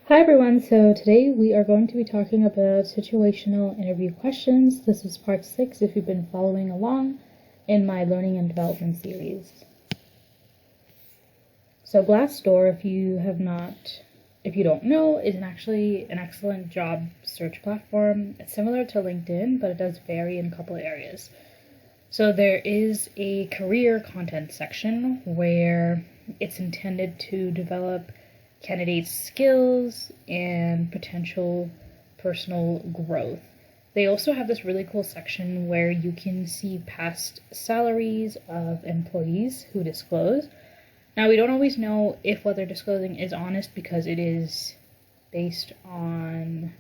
Hi everyone, so today we are going to be talking about situational interview questions. This is part 6 if you've been following along in my learning and development series. So Glassdoor, if you don't know, is actually an excellent job search platform. It's similar to LinkedIn, but it does vary in a couple of areas. So there is a career content section where it's intended to develop candidates' skills and potential personal growth. They also have this really cool section where you can see past salaries of employees who disclose. Now, we don't always know if what they're disclosing is honest because it is based on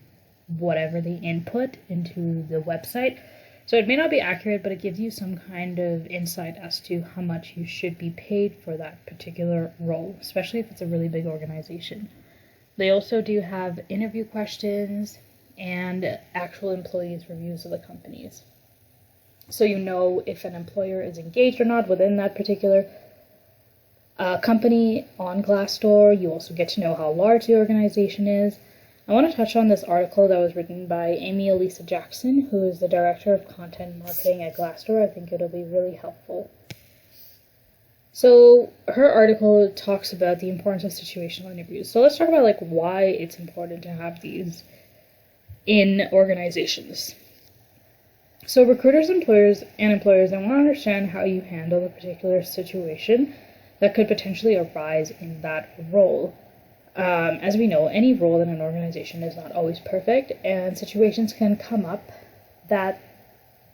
whatever they input into the website. So it may not be accurate, but it gives you some kind of insight as to how much you should be paid for that particular role, especially if it's a really big organization. They also do have interview questions and actual employees' reviews of the companies. So you know if an employer is engaged or not within that particular company on Glassdoor. You also get to know how large the organization is. I want to touch on this article that was written by Amy Elisa Jackson, who is the Director of Content Marketing at Glassdoor. I think it'll be really helpful. So her article talks about the importance of situational interviews. So let's talk about why it's important to have these in organizations. So recruiters, employers, they want to understand how you handle a particular situation that could potentially arise in that role. As we know, any role in an organization is not always perfect, and situations can come up that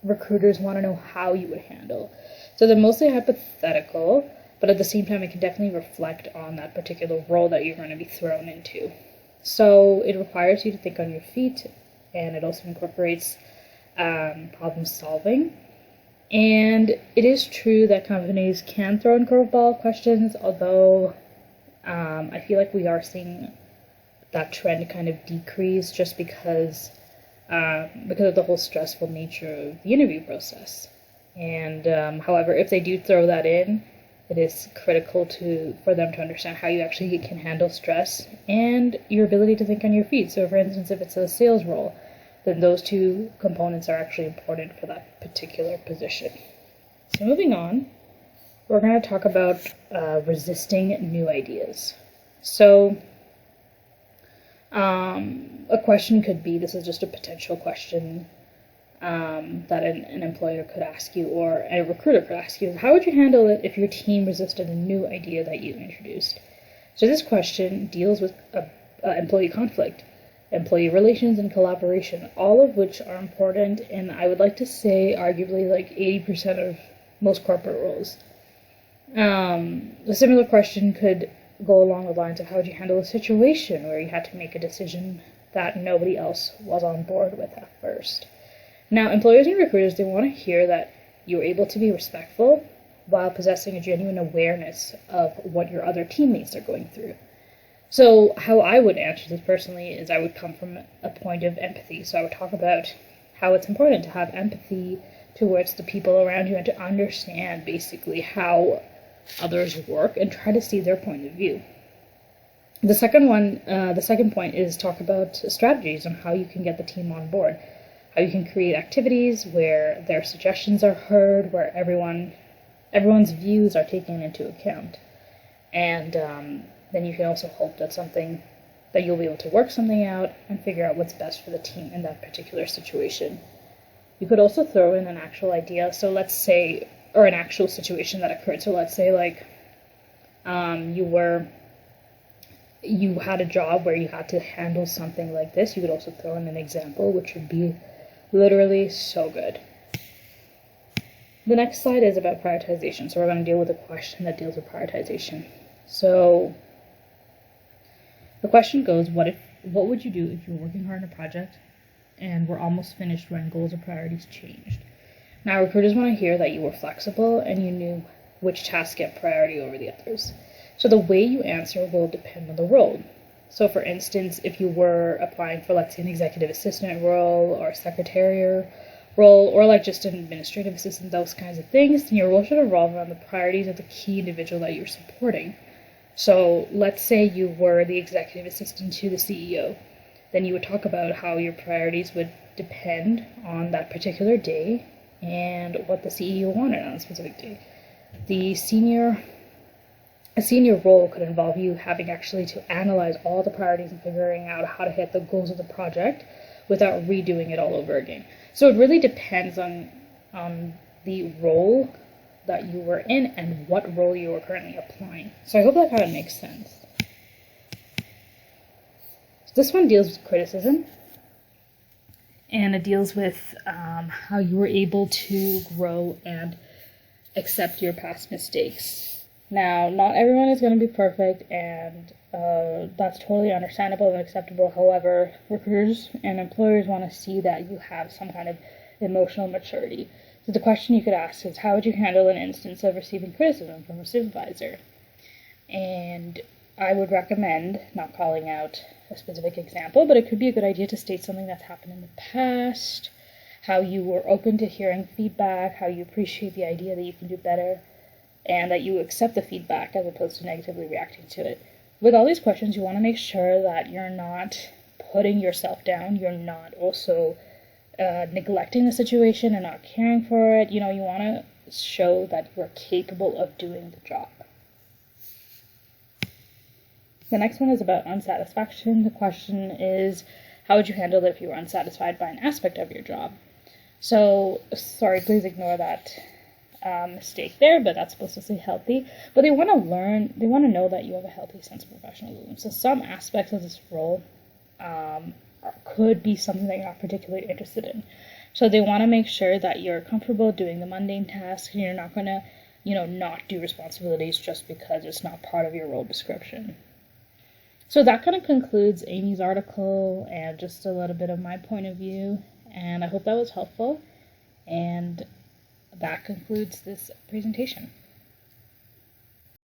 recruiters want to know how you would handle. So they're mostly hypothetical, but at the same time, it can definitely reflect on that particular role that you're going to be thrown into. So it requires you to think on your feet, and it also incorporates problem solving. And it is true that companies can throw in curveball questions, although I feel like we are seeing that trend kind of decrease just because of the whole stressful nature of the interview process. And however, if they do throw that in, it is critical for them to understand how you actually can handle stress and your ability to think on your feet. So for instance, if it's a sales role, then those two components are actually important for that particular position. So moving on, we're going to talk about resisting new ideas. So a question could be, this is just a potential question that an employer could ask you or a recruiter could ask you, how would you handle it if your team resisted a new idea that you introduced? So this question deals with employee conflict, employee relations, and collaboration, all of which are important, and I would like to say arguably 80% of most corporate roles. A similar question could go along the lines of how would you handle a situation where you had to make a decision that nobody else was on board with at first. Now, employers and recruiters, they want to hear that you're able to be respectful while possessing a genuine awareness of what your other teammates are going through. So how I would answer this personally is I would come from a point of empathy. So I would talk about how it's important to have empathy towards the people around you and to understand basically how others work and try to see their point of view. The second point is talk about strategies on how you can get the team on board, how you can create activities where their suggestions are heard, where everyone's views are taken into account. And then you can also hope that you'll be able to work something out and figure out what's best for the team in that particular situation. You could also throw in an actual idea. So let's say, or an actual situation that occurred. So let's say you had a job where you had to handle something like this. You could also throw in an example, which would be literally so good. The next slide is about prioritization. So we're going to deal with a question that deals with prioritization. So the question goes, what would you do if you're working hard on a project and we're almost finished when goals or priorities changed? Now, recruiters want to hear that you were flexible and you knew which tasks get priority over the others. So the way you answer will depend on the role. So for instance, if you were applying for, let's say, an executive assistant role or a secretary role or just an administrative assistant, those kinds of things, then your role should revolve around the priorities of the key individual that you're supporting. So let's say you were the executive assistant to the CEO. Then you would talk about how your priorities would depend on that particular day and what the CEO wanted on a specific day. A senior role could involve you having actually to analyze all the priorities and figuring out how to hit the goals of the project without redoing it all over again. So it really depends on the role that you were in and what role you are currently applying. So I hope that kind of makes sense. This one deals with criticism, and it deals with how you were able to grow and accept your past mistakes. Now, not everyone is going to be perfect, and that's totally understandable and acceptable. However, recruiters and employers want to see that you have some kind of emotional maturity. So the question you could ask is, how would you handle an instance of receiving criticism from a supervisor? And I would recommend not calling out a specific example, but it could be a good idea to state something that's happened in the past, how you were open to hearing feedback, how you appreciate the idea that you can do better, and that you accept the feedback as opposed to negatively reacting to it. With all these questions, you want to make sure that you're not putting yourself down, you're not also neglecting the situation and not caring for it. You want to show that you're capable of doing the job. The next one is about unsatisfaction. The question is, how would you handle it if you were unsatisfied by an aspect of your job? So, sorry, please ignore that mistake there, but that's supposed to say healthy. But they want to know that you have a healthy sense of professionalism. So some aspects of this role could be something that you're not particularly interested in. So they want to make sure that you're comfortable doing the mundane tasks, and you're not going to, not do responsibilities just because it's not part of your role description. So that kind of concludes Amy's article and just a little bit of my point of view, and I hope that was helpful, and that concludes this presentation.